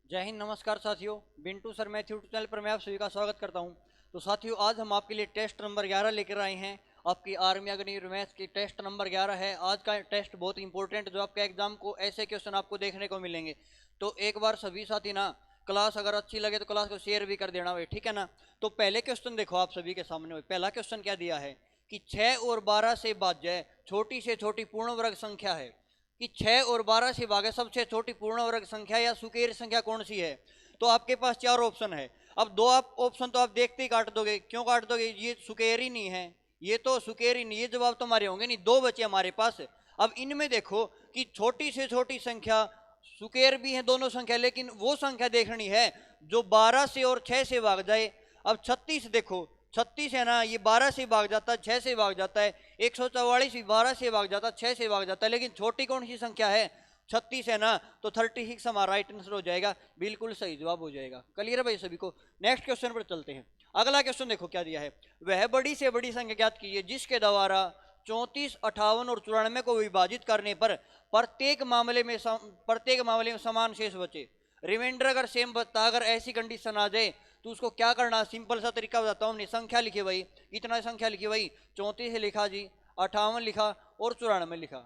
जय हिंद, नमस्कार साथियों। बिंटू सर मैथ यूट्यूब चैनल पर मैं आप सभी का स्वागत करता हूं। तो साथियों, आज हम आपके लिए टेस्ट नंबर 11 लेकर आए हैं। आपकी आर्मी अग्निवीर मैथ की टेस्ट नंबर 11 है। आज का टेस्ट बहुत इंपॉर्टेंट, जो आपके एग्जाम को ऐसे क्वेश्चन आपको देखने को मिलेंगे। तो एक बार सभी साथी ना, क्लास अगर अच्छी लगे तो क्लास को शेयर भी कर देना भाई, ठीक है ना। तो पहले क्वेश्चन देखो आप सभी के सामने। पहला क्वेश्चन क्या दिया है कि 6 और 12 से भाज्य छोटी से छोटी पूर्ण वर्ग संख्या है। कि 6 और 12 से भागे सबसे छोटी पूर्ण वर्ग संख्या या सुकेर संख्या कौन सी है। तो आपके पास चार ऑप्शन है। अब दो आप ऑप्शन तो आप देखते ही काट दोगे। क्यों काट दोगे? ये सुकेर ही नहीं है, ये तो सुकेर ही नहीं, ये जवाब तो हमारे होंगे नहीं। दो बचे हमारे पास। अब इनमें देखो कि छोटी से छोटी संख्या, सुकेर भी है दोनों संख्या, लेकिन वो संख्या देखनी है जो 12 से और 6 से भाग जाए। अब 36 देखो, 36 है ना, ये 12 से भाग जाता है, 6 से भाग जाता है। 144 भी 12 से भाग जाता है, 6 से भाग जाता है। लेकिन छोटी कौन सी संख्या है? 36 है ना। तो 36 हमारा राइट आंसर हो जाएगा, बिल्कुल सही जवाब हो जाएगा। क्लियर है भाई सभी को? नेक्स्ट क्वेश्चन पर चलते हैं। अगला क्वेश्चन देखो क्या दिया है। वह बड़ी से बड़ी संख्या ज्ञात कीजिए जिसके द्वारा 34, 58 और 94 को विभाजित करने पर प्रत्येक मामले में समान शेष बचे। रिमाइंडर अगर सेम बता, अगर ऐसी कंडीशन आ जाए तो उसको क्या करना। सिंपल सा तरीका बताता हूँ। हमने संख्या लिखी भाई, इतना संख्या लिखी भाई, 34 लिखा जी, 58 लिखा और 94 लिखा।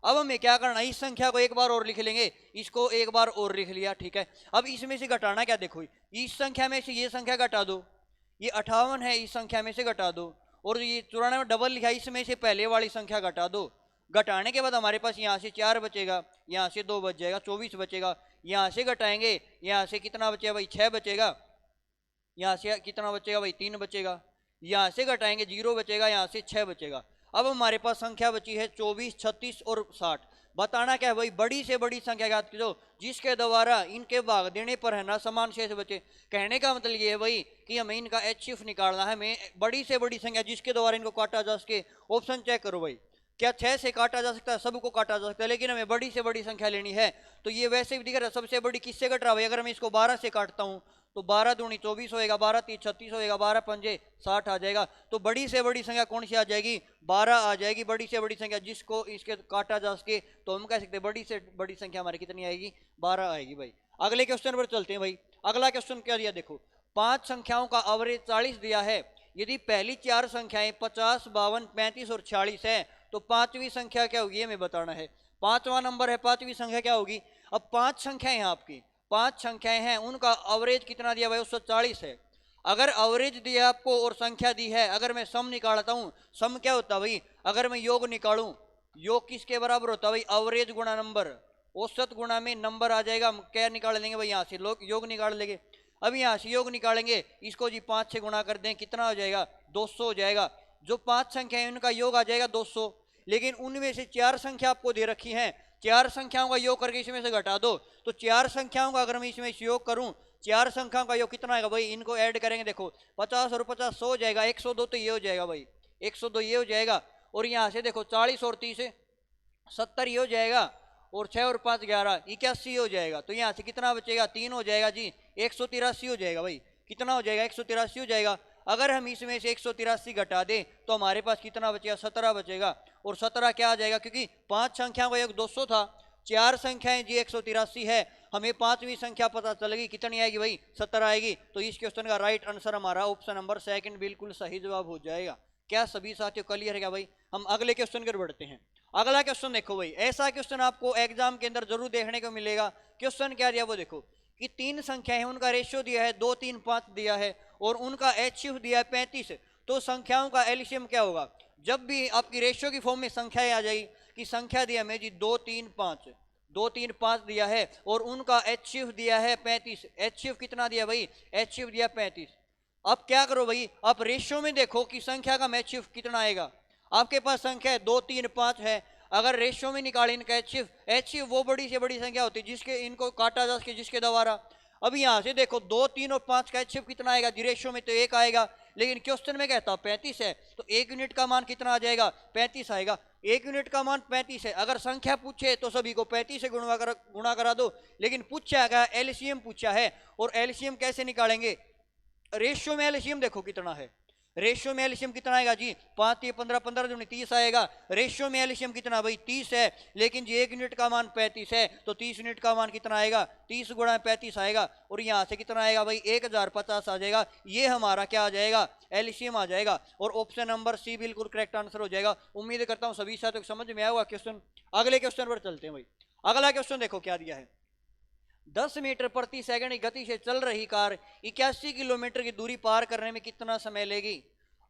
अब हमें क्या करना, इस संख्या को एक बार और लिख लेंगे, इसको एक बार और लिख लिया, ठीक है। अब इसमें से घटाना क्या, देखो इस संख्या में से ये संख्या घटा दो, ये 58 है, इस संख्या में से घटा दो, और ये 94 डबल लिखा, इसमें से पहले वाली संख्या घटा दो। घटाने के बाद हमारे पास यहाँ से 4 बचेगा, यहाँ से 2 बच जाएगा, 24 बचेगा। यहाँ से घटाएंगे, यहाँ से कितना बचेगा भाई, 6 बचेगा। यहाँ से कितना बचेगा भाई, 3 बचेगा। यहाँ से घटाएंगे, 0 बचेगा, यहाँ से 6 बचेगा। अब हमारे पास संख्या बची है 24, 36 और 60। बताना क्या है भाई, बड़ी से बड़ी संख्या ज्ञात कीजिए जिसके द्वारा इनके भाग देने पर है ना समान शेष बचे। कहने का मतलब ये है भाई कि हमें इनका एचसीएफ निकालना है। हमें बड़ी से बड़ी संख्या जिसके द्वारा इनको काटा जा सके। ऑप्शन चेक करो भाई, क्या 6 से काटा जा सकता है? सबको काटा जा सकता है, लेकिन हमें बड़ी से बड़ी संख्या लेनी है। तो ये वैसे भी दिख रहा है, सबसे बड़ी किससे घट रहा है भाई? अगर मैं इसको 12 से काटता हूँ तो 12 दूनी 24 होएगा, 12 तीन 36 होएगा, 12 पंजे 60 आ जाएगा। तो बड़ी से बड़ी संख्या कौन सी आ जाएगी? 12 आ जाएगी। बड़ी से बड़ी संख्या जिसको इसके काटा जा सके, तो हम कह सकते हैं बड़ी से बड़ी संख्या हमारी कितनी आएगी? 12 आएगी भाई। अगले क्वेश्चन पर चलते हैं भाई। अगला क्वेश्चन क्या दिया देखो, 5 संख्याओं का एवरेज 40 दिया है। यदि पहली 4 संख्याएं 50, 52, 35 और 46 है तो पांचवी संख्या क्या होगी, हमें बताना है। पांचवा नंबर है, पांचवी संख्या क्या होगी? अब 5 संख्याएं हैं आपकी, 5 संख्याएं हैं, उनका एवरेज कितना दिया भाई? 140 है। अगर एवरेज दिया आपको और संख्या दी है, अगर मैं सम निकालता हूं, सम क्या होता है भाई? अगर मैं योग निकालूं, योग किसके बराबर होता है भाई? एवरेज गुणा नंबर। औसत गुणा में नंबर आ जाएगा, हम क्या निकाल लेंगे भाई? यहाँ से लोग योग निकाल लेंगे। अब यहाँ से योग निकालेंगे, इसको जी 5 से गुणा कर दें, कितना हो जाएगा? 200 हो जाएगा। जो 5 संख्या है उनका योग आ जाएगा 200। लेकिन उनमें से 4 संख्या आपको दे रखी है, 4 संख्याओं का योग करके इसमें से घटा दो। तो 4 संख्याओं का अगर मैं इसमें योग करूं, 4 संख्याओं का योग कितना आएगा भाई? इनको ऐड करेंगे, देखो 50 और 50 100 हो जाएगा, 102 तो ये हो जाएगा भाई, 102 ये हो जाएगा। और यहाँ से देखो 40 और 30 70 ये हो जाएगा, और 6 और 5 11 81 हो जाएगा। तो यहाँ से कितना बचेगा? 3 हो जाएगा जी, 183 हो जाएगा भाई। कितना हो जाएगा? 183 हो जाएगा। अगर हम इसमें से 183 घटा दें तो हमारे पास कितना बचेगा? 17 बचेगा। और 17 क्या आ जाएगा? क्योंकि 5 संख्याओं का योग 200 था, 4 संख्याएं जी 183 है, हमें पांचवी संख्या पता चल गई, कितनी आएगी भाई? 17 आएगी। तो इस क्वेश्चन का राइट आंसर हमारा ऑप्शन नंबर सेकंड बिल्कुल सही जवाब हो जाएगा। क्या सभी साथियों क्लियर है क्या भाई? हम अगले क्वेश्चन की ओर बढ़ते हैं। अगला क्वेश्चन देखो भाई, ऐसा क्वेश्चन आपको एग्जाम के अंदर जरूर देखने को मिलेगा। क्वेश्चन क्या दिया वो देखो कि 3 संख्या है, उनका रेशियो दिया है 2, 3, 5 दिया है, और उनका एचसीएफ दिया है 35। तो संख्याओं का एलसीएम क्या होगा? जब भी आपकी रेशियो की फॉर्म में संख्याएं आ जाएगी कि संख्या दिया हमें जी 2, 3, 5, 2, 3, 5 दिया है, और उनका एचसीएफ दिया है 35। एचसीएफ कितना दिया भाई? एचसीएफ दिया 35। अब क्या करो भाई, आप रेशियो में देखो कि संख्या का एचसीएफ कितना आएगा। आपके पास संख्या है 2, 3, 5 है, अगर रेशियो में निकाले इनका एचसीएफ, एचसीएफ वो बड़ी से बड़ी संख्या होती है जिसके इनको काटा जा सके, जिसके द्वारा। अब यहाँ से देखो 2, 3 और 5 का एचसीएफ कितना आएगा? रेशियो में तो 1 आएगा, लेकिन क्वेश्चन में कहता 35 है, तो 1 यूनिट का मान कितना आ जाएगा? 35 आएगा। 1 यूनिट का मान 35 है। अगर संख्या पूछे तो सभी को 35 से गुणा करा दो, लेकिन पूछा गया एलसीएम पूछा है, और एलसीएम कैसे निकालेंगे? रेशियो में एलसीएम देखो कितना है, रेशियो में एलसीएम कितना आएगा जी, 5 3 15 15 दूनी 30 आएगा। रेशियो में एलसीएम कितना भाई 30 है, लेकिन जी 1 यूनिट का मान 35 है, तो 30 यूनिट का मान कितना आएगा, 30 गुणा 35 आएगा, और यहाँ से कितना आएगा भाई 1050 आ जाएगा। ये हमारा क्या आ जाएगा, एलसीएम आ जाएगा, और ऑप्शन नंबर सी बिल्कुल करेक्ट आंसर हो जाएगा। उम्मीद करता हूँ सभी साथियों को समझ में आया होगा क्वेश्चन। अगले क्वेश्चन पर चलते हैं भाई। अगला क्वेश्चन देखो क्या दिया है, 10 मीटर प्रति सेकंड की गति से चल रही कार 81 किलोमीटर की दूरी पार करने में कितना समय लेगी।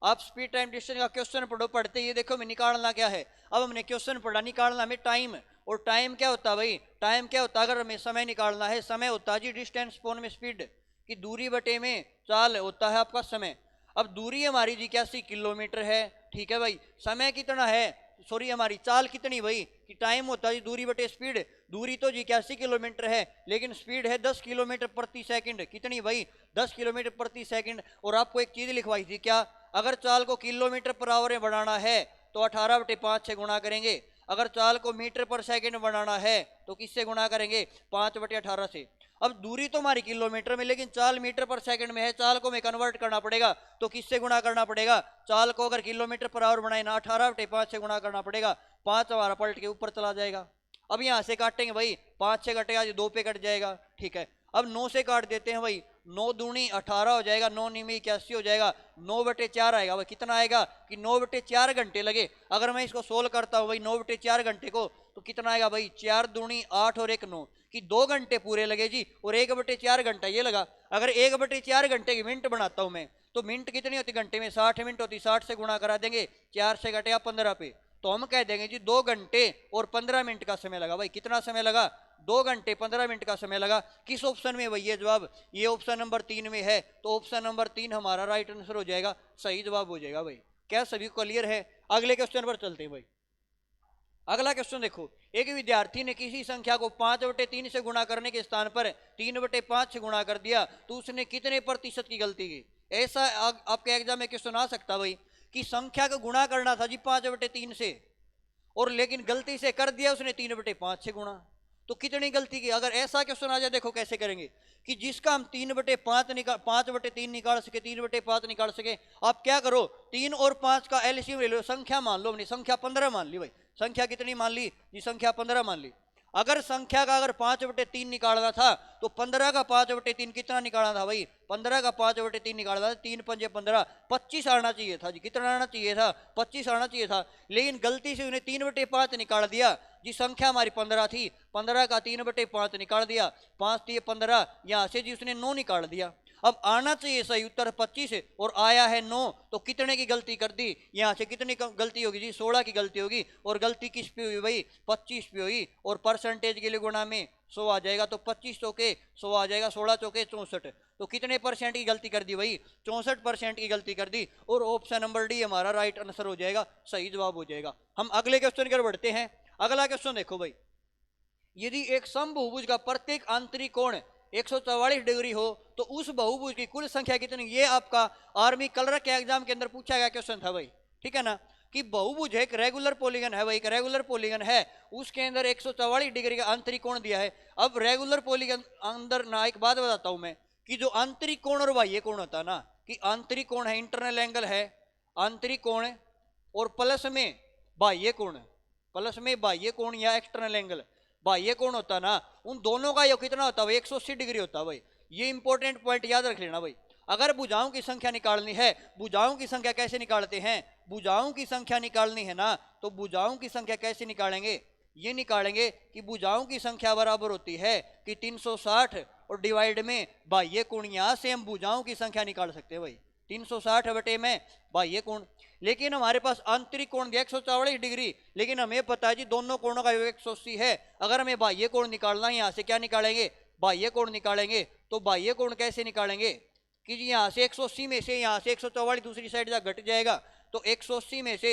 आप स्पीड टाइम डिस्टेंस का क्वेश्चन पढ़ो, पढ़ते ये देखो हमें निकालना क्या है। अब हमने क्वेश्चन पढ़ा, निकालना हमें टाइम, और टाइम क्या होता है भाई, टाइम क्या होता है अगर हमें समय निकालना है, समय होता है जी डिस्टेंस पोन में स्पीड की दूरी बटे में चाल होता है आपका समय। अब दूरी हमारी जी 81 किलोमीटर है, ठीक है भाई, समय कितना है, सॉरी हमारी चाल कितनी भाई, कि टाइम होता है दूरी बटे स्पीड। दूरी तो जी 81 किलोमीटर है, लेकिन स्पीड है 10 किलोमीटर प्रति सेकंड, कितनी भाई 10 किलोमीटर प्रति सेकंड। और आपको एक चीज लिखवाई थी क्या, अगर चाल को किलोमीटर पर आवर में बढ़ाना है तो 18/5 से गुणा करेंगे, अगर चाल को मीटर पर सेकंड बढ़ाना है तो किससे गुणा करेंगे, 5/18 से। अब दूरी तो हमारी किलोमीटर में, लेकिन चाल मीटर पर सेकंड में है, चाल को हमें कन्वर्ट करना पड़ेगा, तो किससे गुणा करना पड़ेगा, चाल को अगर किलोमीटर पर आवर बनाए ना 18/5 से गुणा करना पड़ेगा, 5 हमारा पलट के ऊपर चला जाएगा। अब यहाँ से काटेंगे भाई, 5 से कटेगा जी 2 पे कट जाएगा, ठीक है। अब 9 से काट देते हैं भाई, 9 दूनी 18 हो जाएगा, 9 निमी 81 हो जाएगा, 9/4 आएगा भाई, कितना आएगा कि 9/4 घंटे लगे। अगर मैं इसको सोल्व करता हूँ भाई 9/4 घंटे को, तो कितना आएगा भाई 4 दूनी 8 और 1 9, कि 2 घंटे पूरे लगे जी, और 1/4 घंटा ये लगा। अगर 1/4 घंटे की मिनट बनाता हूं मैं, तो मिनट कितनी होती घंटे में, 60 मिनट होती, 60 से गुणा करा देंगे, 4 से घटेगा 15 पे, तो हम कह देंगे जी 2 घंटे और 15 मिनट का समय लगा। भाई कितना समय लगा, 2 घंटे 15 मिनट का समय लगा। किस ऑप्शन में भाई ये जवाब, ये ऑप्शन नंबर 3 में है, तो ऑप्शन नंबर 3 हमारा राइट आंसर हो जाएगा, सही जवाब हो जाएगा भाई। क्या सभी को क्लियर है। अगले क्वेश्चन पर चलते हैं भाई। अगला क्वेश्चन देखो, एक विद्यार्थी ने किसी संख्या को 5/3 से गुणा करने के स्थान पर 3/5 से गुणा कर दिया, तो उसने कितने प्रतिशत की गलती की। ऐसा आपके एग्जाम में क्वेश्चन आ सकता भाई कि संख्या को गुणा करना था जी 5/3 से, और लेकिन गलती से कर दिया उसने 3/5 से गुणा, तो कितनी गलती की। अगर ऐसा क्वेश्चन आ जाए, देखो कैसे करेंगे कि जिसका हम 5/3 निकाल सके, 3/5 निकाल सके, आप क्या करो 3 और 5 का एलसीएम ले लो, संख्या मान लो, अपनी संख्या 15 मान ली भाई, संख्या कितनी मान ली जी, संख्या 15 मान ली। अगर संख्या का अगर 5/3 निकालना था, तो 15 का 5/3 कितना निकालना था भाई, 15 का 5/3 निकालना था, 3 पंजे 15, 25 आना चाहिए था जी, कितना आना चाहिए था, 25 आना चाहिए था। लेकिन गलती से उन्हें 3/5 निकाल दिया जी, संख्या हमारी 15 थी, 15 का 3/5 निकाल दिया, 5 3 15, यहाँ से जी उसने 9 निकाल दिया। अब आना चाहिए सही उत्तर 25 और आया है 9, तो कितने की गलती कर दी, यहाँ से कितनी गलती होगी जी, 16 की गलती होगी। और गलती किस पे हुई भाई, 25 पे हुई, और परसेंटेज के लिए गुणा में 100 आ जाएगा, तो 25 चौके 100 आ जाएगा, 16 चौके 64, तो कितने परसेंट की गलती कर दी भाई, 64% की गलती कर दी, और ऑप्शन नंबर डी हमारा राइट आंसर हो जाएगा, सही जवाब हो जाएगा। हम अगले क्वेश्चन की ओर बढ़ते हैं। अगला क्वेश्चन देखो भाई, यदि एक समबहुभुज का प्रत्येक आंतरिक कोण 144 डिग्री हो, तो उस बहुभुज की कुल संख्या कितनी। ये आपका आर्मी क्लर्क के एग्जाम के अंदर पूछा गया क्वेश्चन था भाई, ठीक है ना, कि बहुभुज एक रेगुलर पॉलीगन है भाई, एक रेगुलर पॉलीगन है, उसके अंदर 144 डिग्री का आंतरिक कोण दिया है। अब रेगुलर पॉलीगन अंदर ना एक बात बताता हूं मैं, कि जो आंतरिक कोण और बाह्य कोण होता है ना, कि आंतरिक कोण है, इंटरनल एंगल है, आंतरिक कोण है, और प्लस में बाह्य कोण, प्लस में बाह्य कोण या एक्सटर्नल एंगल, बाह्य कोण होता है ना, उन दोनों का योग कितना होता है, 180 डिग्री होता है भाई। ये इंपॉर्टेंट पॉइंट याद रख लेना भाई। अगर भुजाओं की संख्या निकालनी है, भुजाओं की संख्या कैसे निकालते हैं, भुजाओं की संख्या निकालनी है ना, तो भुजाओं की संख्या कैसे निकालेंगे, ये निकालेंगे कि भुजाओं की संख्या बराबर होती है कि 360 और डिवाइड में बाह्य कोण, यहां से हम भुजाओं की संख्या निकाल सकते हैं भाई, 360 बटे में बाह्य कोण। लेकिन हमारे पास आंतरिक कोण दिया 144 डिग्री, लेकिन हमें पता है जी दोनों कोणों का योग 180 है। अगर हमें बाह्य कोण निकालना है, यहाँ से क्या निकालेंगे, बाह्य कोण निकालेंगे। तो बाह्य कोण कैसे निकालेंगे कि जी यहाँ से 180 में से, यहाँ से 144 दूसरी साइड जा घट जाएगा, तो 180 में से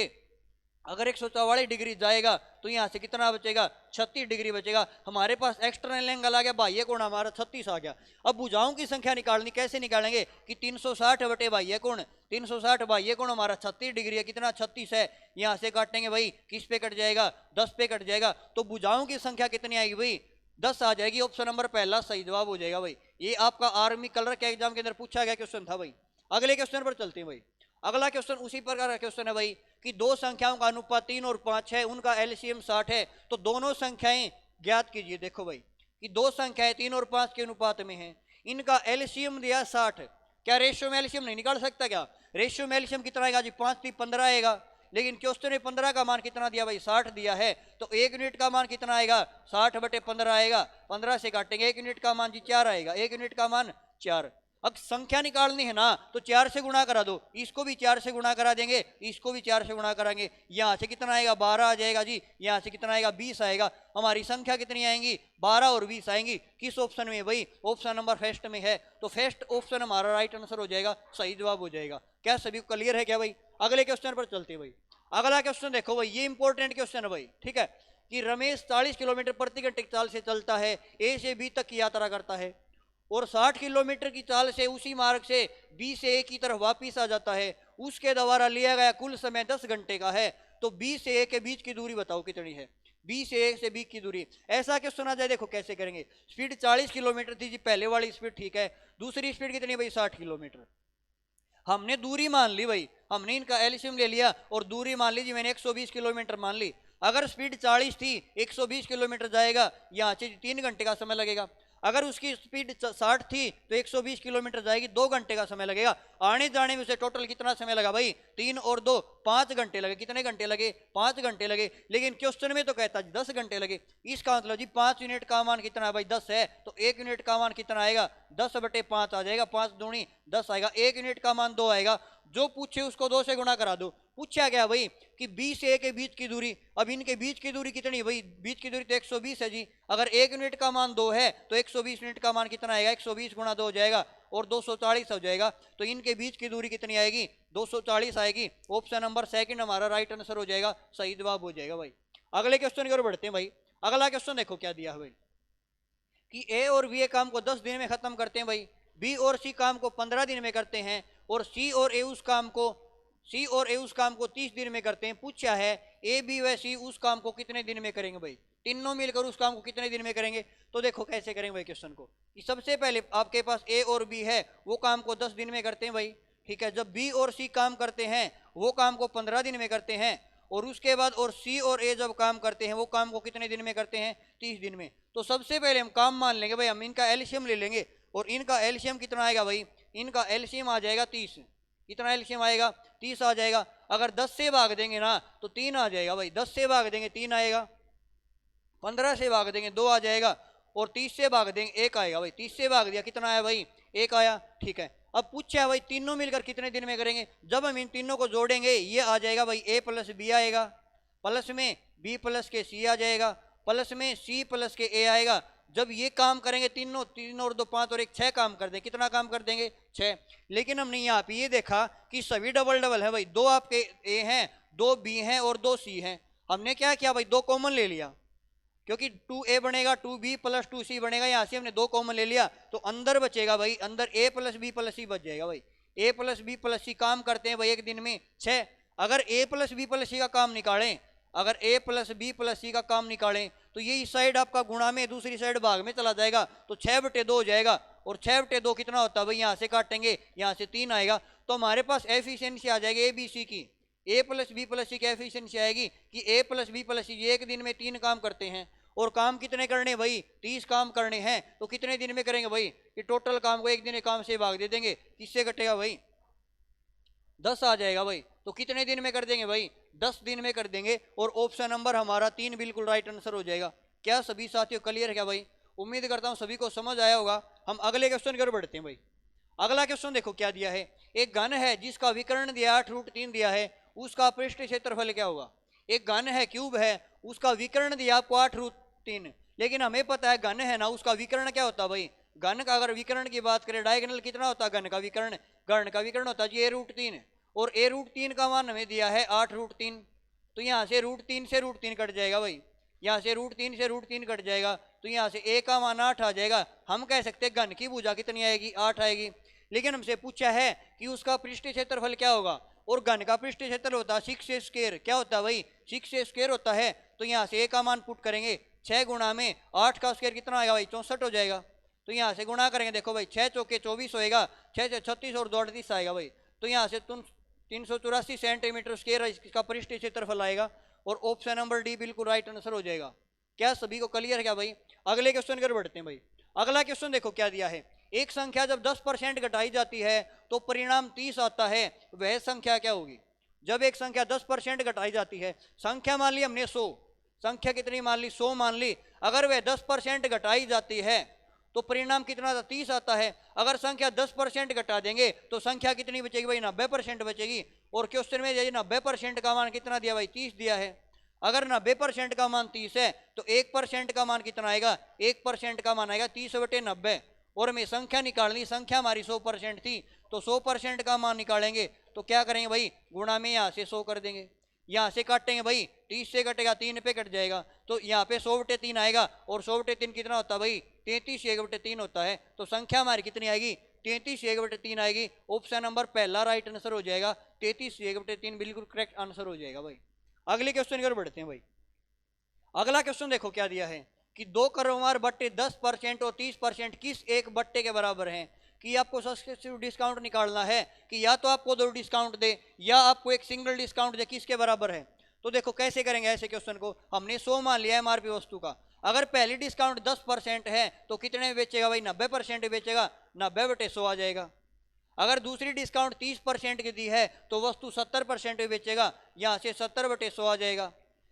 अगर 144 डिग्री जाएगा, तो यहाँ से कितना बचेगा, 36 डिग्री बचेगा। हमारे पास एक्सटर्नल एंगल आ गया, बाह्य कोण हमारा 36 आ गया। अब भुजाओं की संख्या निकालनी, कैसे निकालेंगे कि 360 बटे बाह्य कोण, 360 बाह्य कोण हमारा 36 डिग्री है, कितना 36 है, यहाँ से काटेंगे भाई, किस पे कट जाएगा, 10 पे कट जाएगा। तो भुजाओं की संख्या कितनी आएगी भाई, 10 आ जाएगी। ऑप्शन नंबर पहला सही जवाब हो जाएगा भाई। ये आपका आर्मी कलर के एग्जाम के अंदर पूछा गया क्वेश्चन था भाई। अगले क्वेश्चन पर चलते हैं भाई। अगला क्वेश्चन उसी प्रकार का क्वेश्चन है भाई कि दो संख्याओं का अनुपात 3 और 5 है, उनका एलसीएम 60 है, तो दोनों संख्याएं ज्ञात कीजिए। देखो भाई कि दो संख्याएं 3 और 5 के अनुपात में हैं, इनका एलसीएम दिया 60, क्या रेशियो में एलसीएम नहीं निकाल सकता? क्या रेशियो में एलसीएम कितना आएगा जी? 5 3 15 आएगा, लेकिन क्वेश्चन में 15 का मान कितना दिया भाई? 60 दिया है, तो एक यूनिट का मान कितना आएगा? 60/15 आएगा, 15 से काटेंगे, एक यूनिट का मान जी 4 आएगा, एक यूनिट का मान 4। अब संख्या निकालनी है ना, तो 4 से गुणा करा दो, इसको भी 4 से गुणा करा देंगे, इसको भी 4 से गुणा कराएंगे, यहाँ से कितना आएगा? 12 आ जाएगा जी, यहाँ से कितना आएगा? 20 आएगा। हमारी संख्या कितनी आएंगी? 12 और 20 आएंगी। किस ऑप्शन में भाई? ऑप्शन नंबर फर्स्ट में है, तो फर्स्ट ऑप्शन हमारा राइट आंसर हो जाएगा, सही जवाब हो जाएगा। क्या सभी को क्लियर है क्या भाई? अगले क्वेश्चन पर चलते हैं भाई। अगला क्वेश्चन देखो भाई, ये इंपॉर्टेंट क्वेश्चन है भाई, ठीक है, कि रमेश 40 किलोमीटर प्रति घंटे की चाल से चलता है, ए से बी तक की यात्रा करता है, और 60 किलोमीटर की चाल से उसी मार्ग से बी से ए की तरफ वापिस आ जाता है। उसके द्वारा लिया गया कुल समय 10 घंटे का है, तो बी से ए के बीच की दूरी बताओ कितनी है? बी से ए से बी की दूरी। ऐसा क्वेश्चन आ जाए, देखो कैसे करेंगे। स्पीड 40 किलोमीटर थी जी, पहले वाली स्पीड ठीक है, दूसरी स्पीड कितनी भाई? 60 किलोमीटर। हमने दूरी मान ली भाई, हमने इनका एलसीएम ले लिया और दूरी मान ली जी मैंने 120 किलोमीटर मान ली। अगर स्पीड 40 थी, 120 किलोमीटर जाएगा, यहाँ से 3 घंटे का समय लगेगा। अगर उसकी स्पीड 60 थी तो 120 किलोमीटर जाएगी, 2 घंटे का समय लगेगा। आने जाने में उसे टोटल कितना समय लगा भाई? 3 और 2 5 घंटे लगे। कितने घंटे लगे? 5 घंटे लगे। लेकिन क्वेश्चन में तो कहता है 10 घंटे लगे। इसका मतलब जी 5 यूनिट का मान कितना है भाई? 10 है, तो 1 यूनिट का मान कितना आएगा? 10/5 आ जाएगा, 5 दूनी 10 आएगा। 1 यूनिट का मान 2 आएगा। जो पूछे उसको 2 से गुणा करा दो। पूछा गया भाई कि बी से ए के बीच की दूरी, अब इनके बीच की दूरी कितनी भाई? बीच की दूरी तो 120 है जी। अगर 1 यूनिट का मान 2 है तो 120 यूनिट का मान कितना आएगा? 120 गुणा 2 हो जाएगा और 240 हो जाएगा। तो इनके बीच की दूरी कितनी आएगी? 240 आएगी। ऑप्शन नंबर सेकंड हमारा राइट आंसर हो जाएगा, सही जवाब हो जाएगा भाई। अगले क्वेश्चन की ओर बढ़ते हैं भाई। अगला क्वेश्चन देखो क्या दिया है भाई कि ए और बी काम को 10 दिन में खत्म करते हैं भाई, बी और सी काम को 15 दिन में करते हैं, और सी और ए उस काम को 30 दिन में करते हैं। पूछा है ए बी व सी उस काम को कितने दिन में करेंगे भाई? तीनों मिलकर उस काम को कितने दिन में करेंगे? तो देखो कैसे करेंगे भाई क्वेश्चन को, कि सबसे पहले आपके पास ए और बी है, वो काम को 10 दिन में करते हैं भाई, ठीक है। जब बी और सी काम करते हैं वो काम को 15 दिन में करते हैं, और उसके बाद और सी और ए जब काम करते हैं वो काम को कितने दिन में करते हैं? 30 दिन में। तो सबसे पहले हम काम मान लेंगे भाई, हम इनका एलसीएम ले लेंगे, और इनका एलसीएम कितना आएगा भाई? इनका एलसीएम आ जाएगा 30। कितना एलसीएम आएगा? 30 आ जाएगा। अगर 10 से भाग देंगे ना तो 3 आ जाएगा भाई, 10 से भाग देंगे 3 आएगा, 15 से भाग देंगे 2 आ जाएगा, और 30 से भाग देंगे 1 आएगा भाई। 30 से भाग दिया, कितना आया भाई? 1 आया, ठीक है। अब पूछा है भाई तीनों मिलकर कितने दिन में करेंगे? जब हम इन तीनों को जोड़ेंगे ये आ जाएगा भाई ए प्लस बी आएगा, प्लस में बी प्लस के सी आ जाएगा, प्लस में सी प्लस के ए आएगा। जब ये काम करेंगे तीनों, 3 और 2 5 और 1 6 काम कर देंगे। कितना काम कर देंगे? 6। लेकिन हमने यहाँ पे ये देखा कि सभी डबल डबल है भाई, 2 आपके ए हैं, 2 बी हैं और 2 सी हैं। हमने क्या किया भाई? 2 कॉमन ले लिया, क्योंकि 2a बनेगा 2b प्लस 2c बनेगा, यहाँ से हमने 2 कॉमन ले लिया, तो अंदर बचेगा भाई, अंदर a प्लस बी प्लस सी बच जाएगा भाई। a प्लस बी प्लस सी काम करते हैं भाई एक दिन में 6। अगर a प्लस बी प्लस सी का काम निकालें, अगर a प्लस बी प्लस सी का काम निकालें तो ये इस साइड आपका गुणा में, दूसरी साइड भाग में चला जाएगा, तो 6/2 हो जाएगा। और 6/2 कितना होता है भाई? यहाँ से काटेंगे, यहाँ से 3 आएगा, तो हमारे पास एफिशिएंसी आ जाएगी ए बी सी की। a प्लस बी प्लस सी की एफिशिएंसी आएगी कि a प्लस बी प्लस सी ये एक दिन में 3 काम करते हैं, और काम कितने करने भाई? 30 काम करने हैं। तो कितने दिन में करेंगे भाई? कि टोटल काम को एक दिन काम से भाग दे देंगे, किससे कटेगा भाई? 10 आ जाएगा भाई। तो कितने दिन में कर देंगे भाई? 10 दिन में कर देंगे, और ऑप्शन नंबर हमारा 3 बिल्कुल राइट आंसर हो जाएगा। क्या सभी साथियों क्लियर है क्या भाई? उम्मीद करता हूं सभी को समझ आया होगा। हम अगले क्वेश्चन की ओर बढ़ते हैं भाई। अगला क्वेश्चन देखो क्या दिया है। एक घन है जिसका विकर्ण दिया 8√3 दिया है, उसका पृष्ठ क्षेत्रफल क्या होगा? एक घन है, क्यूब है, उसका विकर्ण दिया आपको 8√3, लेकिन हमें पता है घन है ना, उसका विकर्ण क्या होता है भाई? घन का अगर विकर्ण की बात करें, डायगोनल कितना होता है घन का विकर्ण? घन का विकर्ण होता है जी a√3, और a√3 का मान हमें दिया है 8√3। तो यहाँ से √3 से √3 कट जाएगा भाई, यहाँ से √3 से √3 कट जाएगा, तो यहाँ से a का मान 8 आ जाएगा। हम कह सकते हैं घन की भुजा कितनी आएगी? 8 आएगी। लेकिन हमसे पूछा है कि उसका पृष्ठ क्षेत्रफल क्या होगा, और घन का पृष्ठ क्षेत्रफल होता है 6a²। क्या होता है भाई? 6a² होता है। तो यहाँ से a का मान पुट करेंगे, 6 गुणा में 8 का स्क्वायर कितना आएगा भाई? 64 हो जाएगा। तो यहाँ से गुणा करेंगे, देखो भाई 6 चौके 24 होएगा, 6 से 36 और 2 38 आएगा भाई। तो यहाँ से तुम 384 सेंटीमीटर स्क्वायर इसका पृष्ठ क्षेत्रफल आएगा। और ऑप्शन नंबर डी बिल्कुल राइट आंसर हो जाएगा। क्या सभी को क्लियर है क्या भाई? अगले क्वेश्चन की ओर बढ़ते हैं भाई। अगला क्वेश्चन देखो क्या दिया है। एक संख्या जब 10% घटाई जाती है तो परिणाम 30 आता है, वह संख्या क्या होगी? जब एक संख्या 10% घटाई जाती है, संख्या मान ली हमने 100, संख्या कितनी मान ली? 100 मान ली। अगर वह 10% घटाई जाती है तो परिणाम कितना आता? 30 आता है। अगर संख्या 10% घटा देंगे तो संख्या कितनी बचेगी भाई? 90% बचेगी। और क्वेश्चन में यदि 90% का मान कितना दिया भाई? 30 दिया है। अगर 90% का मान 30 है तो 1% का मान कितना आएगा? 1% का मान आएगा 30/90। और हमें संख्या निकालनी, संख्या हमारी 100% थी, तो 100% का मान निकालेंगे तो क्या करेंगे भाई? गुणा में यहाँ से 100 कर देंगे, यहाँ से काटेंगे भाई, 30 से कटेगा 3 पे कट जाएगा, तो यहाँ पे 100/3 आएगा। और 100/3 कितना होता है भाई? 33/1/3 होता है। तो संख्या हमारी कितनी आएगी? 33/1/3 आएगी। ऑप्शन नंबर पहला राइट आंसर हो जाएगा। 33/1/3 बिल्कुल करेक्ट आंसर हो जाएगा भाई। अगले क्वेश्चन की ओर बढ़ते हैं भाई। अगला क्वेश्चन देखो क्या दिया है कि 2 क्रमवार बट्टे 10% और 30% किस एक बट्टे के बराबर हैं? कि आपको सक्सेसिव डिस्काउंट निकालना है कि या तो आपको 2 डिस्काउंट दे या आपको एक सिंगल डिस्काउंट दे, किसके बराबर है? तो देखो कैसे करेंगे ऐसे क्वेश्चन को। हमने 100 मान लिया एमआरपी वस्तु का। अगर पहली डिस्काउंट 10% है तो कितने में बेचेगा भाई? 90% बेचेगा, 90/100 आ जाएगा। अगर दूसरी डिस्काउंट 30% की दी है तो वस्तु 70% में बेचेगा, यहाँ से 70/100 आ जाएगा।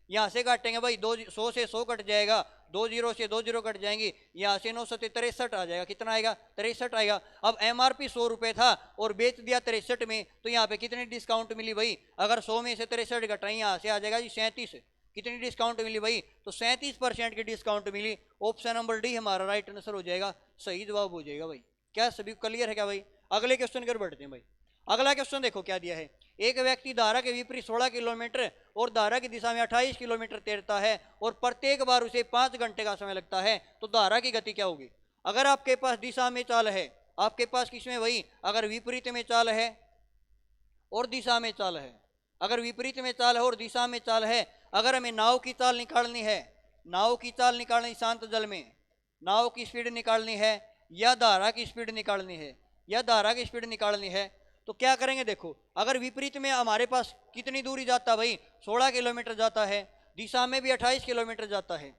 यहाँ से काटेंगे भाई, 100 से 100 कट जाएगा, 2 जीरो से 2 जीरो कट जाएंगी, यहाँ से 9 सत्ते 63 आ जाएगा। कितना आएगा? 63 आएगा। अब एमआरपी 100 रुपये था और बेच दिया 63 में, तो यहाँ पे कितनी डिस्काउंट मिली भाई? अगर 100 में से 63 घटाई, यहाँ से आ जाएगा जी 37। कितनी डिस्काउंट मिली भाई? तो 37% की डिस्काउंट मिली। ऑप्शन नंबर डी हमारा राइट आंसर हो जाएगा, सही जवाब हो जाएगा भाई। क्या सभी क्लियर है क्या भाई? अगले क्वेश्चन की ओर बढ़ते हैं भाई। अगला क्वेश्चन देखो क्या दिया है। एक व्यक्ति धारा के विपरीत 16 किलोमीटर और धारा की दिशा में 28 किलोमीटर तैरता है और प्रत्येक बार उसे 5 घंटे का समय लगता है, तो धारा की गति क्या होगी? अगर आपके पास दिशा में चाल है, आपके पास किसमें भाई? अगर विपरीत में चाल है और दिशा में चाल है, अगर विपरीत में चाल है और दिशा में चाल है, अगर हमें नाव की चाल निकालनी है, नाव की चाल निकालनी शांत जल में, नाव की स्पीड निकालनी है या धारा की स्पीड निकालनी है, या धारा की स्पीड निकालनी है, तो क्या करेंगे? देखो अगर विपरीत में हमारे पास कितनी दूरी जाता है भाई? 16 किलोमीटर जाता है, दिशा में भी 28 किलोमीटर जाता है,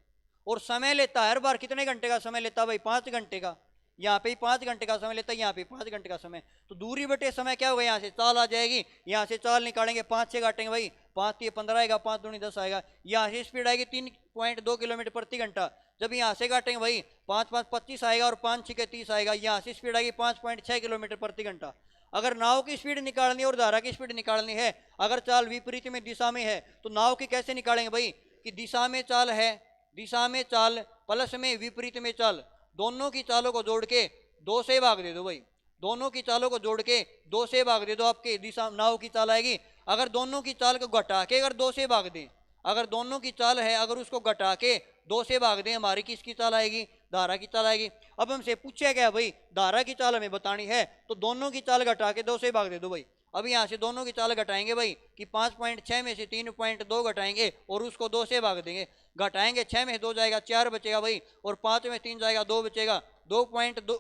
और समय लेता है हर बार कितने घंटे का समय लेता है भाई? 5 घंटे का। यहाँ पे 5 घंटे का समय लेता है, यहाँ पे 5 घंटे का समय, तो दूरी बटे समय क्या होगा? यहाँ से चाल आ जाएगी, यहाँ से चाल निकालेंगे, 5 से काटेंगे भाई, 5 से 15 आएगा, 5 दूनी 10 आएगा, यहाँ से स्पीड आएगी 3.2 किलोमीटर प्रति घंटा। जब यहाँ से काटेंगे भाई, 5 5 25 आएगा और 5 6 30 आएगा, यहाँ से स्पीड आएगी 5.6 किलोमीटर प्रति घंटा। अगर नाव की स्पीड निकालनी है और धारा की स्पीड निकालनी है, अगर चाल विपरीत में दिशा में है, तो नाव की कैसे निकालेंगे भाई? कि दिशा में चाल है, दिशा में चाल प्लस में विपरीत में चाल, दोनों की चालों को जोड़ के 2 से भाग दे दो भाई, दोनों की चालों को जोड़ के 2 से भाग दे दो, आपके दिशा नाव की चाल आएगी। अगर दोनों की चाल को घटा के अगर 2 से भाग दें, अगर दोनों की चाल है अगर उसको घटा के 2 से भाग दें, हमारी किसकी चाल आएगी? धारा की चाल आएगी। अब हमसे पूछा गया भाई धारा की चाल हमें बतानी है, तो दोनों की चाल घटा के 2 से भाग दे दो भाई। अब यहाँ से दोनों की चाल घटाएंगे भाई कि 5.6 में से 3.2 घटाएंगे और उसको 2 से भाग देंगे, घटाएंगे 6 में 2 जाएगा 4 बचेगा भाई, और 5 में 3 जाएगा 2 बचेगा, 2.2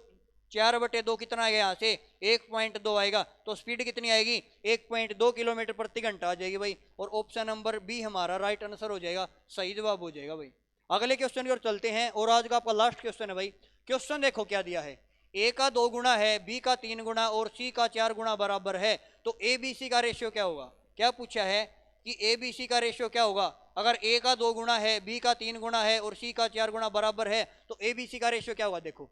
4/2 कितना आएगा? यहाँ से 1.2 आएगा, तो स्पीड कितनी आएगी? 1.2 किलोमीटर प्रति घंटा आ जाएगी भाई। और ऑप्शन नंबर बी हमारा राइट आंसर हो जाएगा, सही जवाब हो जाएगा भाई। अगले क्वेश्चन की ओर चलते हैं और आज का आपका लास्ट क्वेश्चन है भाई। क्वेश्चन देखो क्या दिया है। ए का 2 गुना है, बी का 3 गुना और सी का 4 गुना बराबर है, तो ए बी सी का रेशियो क्या होगा? क्या पूछा है कि ए बी सी का रेशियो क्या होगा? अगर ए का 2 गुना है, बी का 3 गुना है और सी का 4 गुना बराबर है, तो ए बी सी का रेशियो क्या होगा? देखो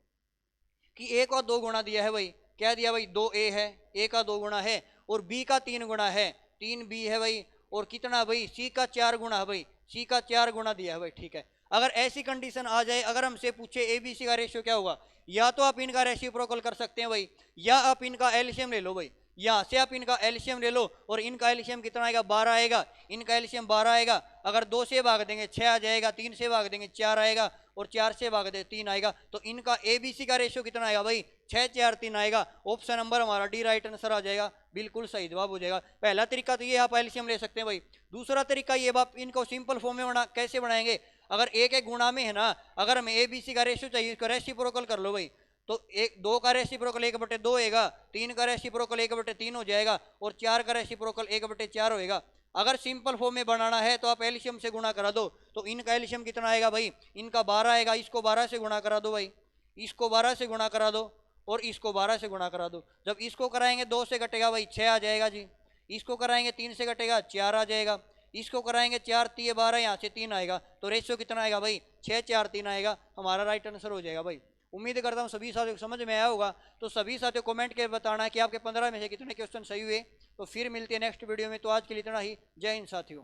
कि ए का 2 गुना दिया है भाई, क्या दिया भाई? 2a है, ए का 2 गुना है, और बी का 3 गुना है, 3b है भाई, और कितना भाई? सी का 4 गुना है भाई, सी का 4 गुना दिया है भाई। ठीक है, अगर ऐसी कंडीशन आ जाए, अगर हमसे पूछे ए बी सी का रेशियो क्या होगा, या तो आप इनका रेसिप्रोकल कर सकते हैं भाई, या आप इनका एलसीएम ले लो भाई। यहाँ से आप इनका एलसीएम ले लो, और इनका एलसीएम कितना आएगा? 12 आएगा, इनका एलसीएम 12 आएगा। अगर 2 से भाग देंगे 6 आ जाएगा, 3 से भाग देंगे 4 आएगा, और 4 से भाग दे 3 आएगा, तो इनका एबीसी का रेशियो कितना आएगा भाई? 6 4 3 आएगा। ऑप्शन नंबर हमारा डी राइट आंसर आ जाएगा, बिल्कुल सही जवाब हो जाएगा। पहला तरीका तो ये आप एलसीएम ले सकते हैं भाई। दूसरा तरीका ये आप इनको सिंपल फॉर्म में कैसे बनाएंगे? अगर एक एक गुणा में है ना, अगर हमें एबीसी का रेशियो चाहिए, इसको रेसिप्रोकल कर लो भाई, तो एक 2 का रेसिप्रोकल 1/2 होगा, 3 का रेसिप्रोकल 1/3 हो जाएगा और 4 का रेसिप्रोकल 1/4 होएगा। अगर सिंपल फॉर्म में बनाना है तो आप एलसीएम से गुणा करा दो, तो इनका एलसीएम कितना आएगा भाई, इनका 12 आएगा, इसको 12 से गुणा करा दो भाई, इसको 12 से गुणा करा दो और इसको 12 से गुणा करा दो। जब इसको कराएंगे 2 से घटेगा भाई 6 आ जाएगा जी, इसको कराएंगे 3 से घटेगा 4 आ जाएगा, इसको कराएंगे 4 3 12, यहाँ से 3 आएगा, तो रेशियो कितना आएगा भाई 6 4 3 आएगा, हमारा राइट आंसर हो जाएगा भाई। उम्मीद करता हूँ सभी साथियों को समझ में आया होगा। तो सभी साथियों कमेंट के बताना कि आपके 15 में से कितने क्वेश्चन सही हुए। तो फिर मिलते हैं नेक्स्ट वीडियो में, तो आज के लिए इतना ही। जय हिंद साथियों।